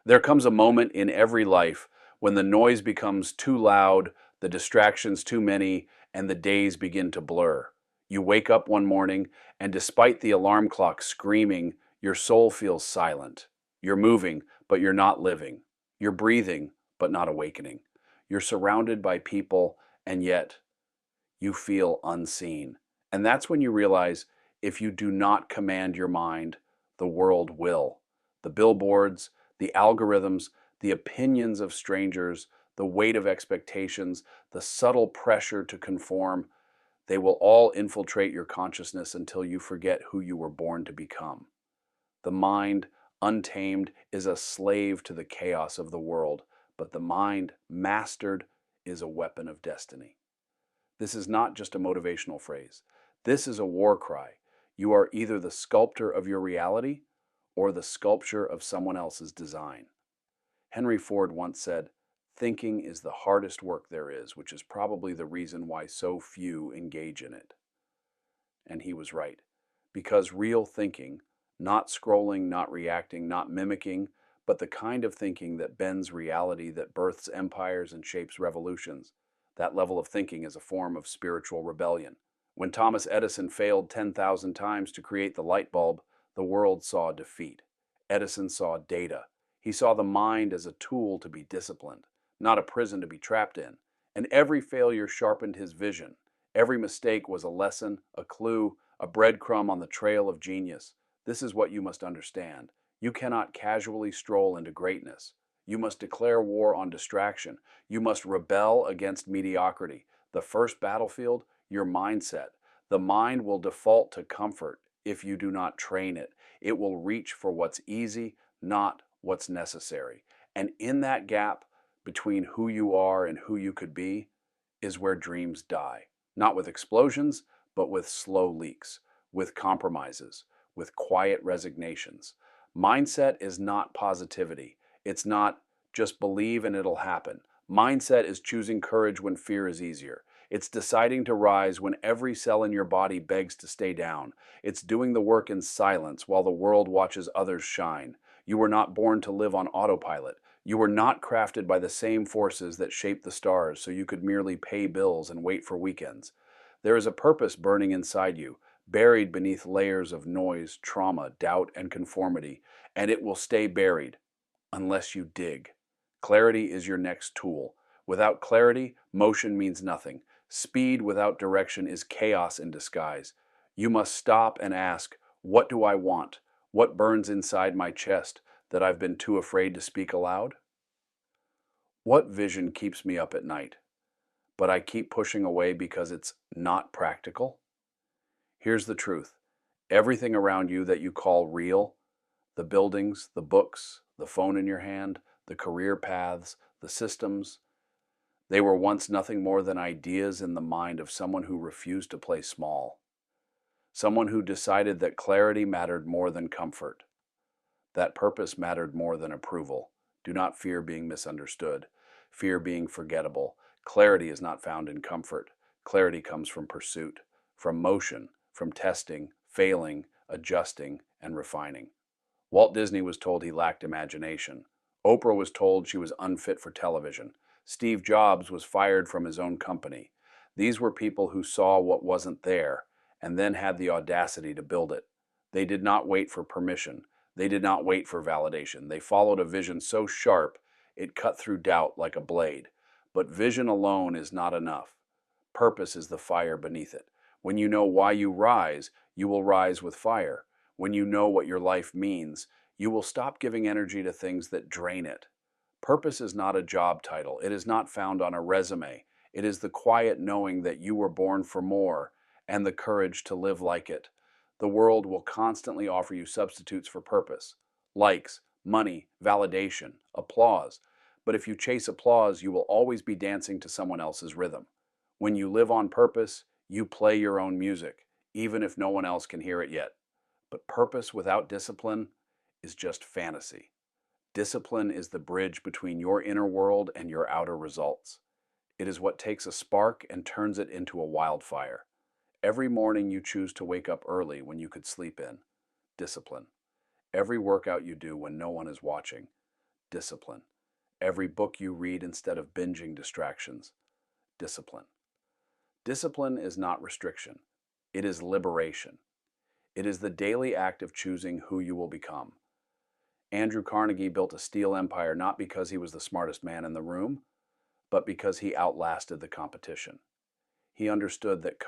There comes a moment in every life when the noise becomes too loud, the distractions too many, and the days begin to blur. You wake up one morning, and despite the alarm clock screaming, your soul feels silent. You're moving, but you're not living. You're breathing, but not awakening. You're surrounded by people, and yet you feel unseen. And that's when you realize if you do not command your mind, the world will. The billboards, the algorithms, the opinions of strangers, the weight of expectations, the subtle pressure to conform, they will all infiltrate your consciousness until you forget who you were born to become. The mind, untamed, is a slave to the chaos of the world, but the mind, mastered, is a weapon of destiny. This is not just a motivational phrase. This is a war cry. You are either the sculptor of your reality or the sculpture of someone else's design. Henry Ford once said, "Thinking is the hardest work there is, which is probably the reason why so few engage in it." And he was right. Because real thinking, not scrolling, not reacting, not mimicking, but the kind of thinking that bends reality, that births empires and shapes revolutions, that level of thinking is a form of spiritual rebellion. When Thomas Edison failed 10,000 times to create the light bulb, the world saw defeat. Edison saw data. He saw the mind as a tool to be disciplined, not a prison to be trapped in. And every failure sharpened his vision. Every mistake was a lesson, a clue, a breadcrumb on the trail of genius. This is what you must understand. You cannot casually stroll into greatness. You must declare war on distraction. You must rebel against mediocrity. The first battlefield, your mindset. The mind will default to comfort if you do not train it. It will reach for what's easy, not what's necessary. And in that gap between who you are and who you could be is where dreams die. Not with explosions, but with slow leaks, with compromises, with quiet resignations. Mindset is not positivity. It's not just believe and it'll happen. Mindset is choosing courage when fear is easier. It's deciding to rise when every cell in your body begs to stay down. It's doing the work in silence while the world watches others shine. You were not born to live on autopilot. You were not crafted by the same forces that shape the stars so you could merely pay bills and wait for weekends. There is a purpose burning inside you, buried beneath layers of noise, trauma, doubt, and conformity, and it will stay buried unless you dig. Clarity is your next tool. Without clarity, motion means nothing. Speed without direction is chaos in disguise. You must stop and ask, what do I want? What burns inside my chest that I've been too afraid to speak aloud? What vision keeps me up at night, but I keep pushing away because it's not practical? Here's the truth. Everything around you that you call real, the buildings, the books, the phone in your hand, the career paths, the systems, they were once nothing more than ideas in the mind of someone who refused to play small. Someone who decided that clarity mattered more than comfort, that purpose mattered more than approval. Do not fear being misunderstood, fear being forgettable. Clarity is not found in comfort. Clarity comes from pursuit, from motion, from testing, failing, adjusting, and refining. Walt Disney was told he lacked imagination. Oprah was told she was unfit for television. Steve Jobs was fired from his own company. These were people who saw what wasn't there and then had the audacity to build it. They did not wait for permission. They did not wait for validation. They followed a vision so sharp it cut through doubt like a blade. But vision alone is not enough. Purpose is the fire beneath it. When you know why you rise, you will rise with fire. When you know what your life means, you will stop giving energy to things that drain it. Purpose is not a job title. It is not found on a resume. It is the quiet knowing that you were born for more and the courage to live like it. The world will constantly offer you substitutes for purpose: likes, money, validation, applause. But if you chase applause, you will always be dancing to someone else's rhythm. When you live on purpose, you play your own music, even if no one else can hear it yet. But purpose without discipline is just fantasy. Discipline is the bridge between your inner world and your outer results. It is what takes a spark and turns it into a wildfire. Every morning you choose to wake up early when you could sleep in. Discipline. Every workout you do when no one is watching. Discipline. Every book you read instead of binging distractions. Discipline. Discipline is not restriction. It is liberation. It is the daily act of choosing who you will become. Andrew Carnegie built a steel empire not because he was the smartest man in the room, but because he outlasted the competition. He understood that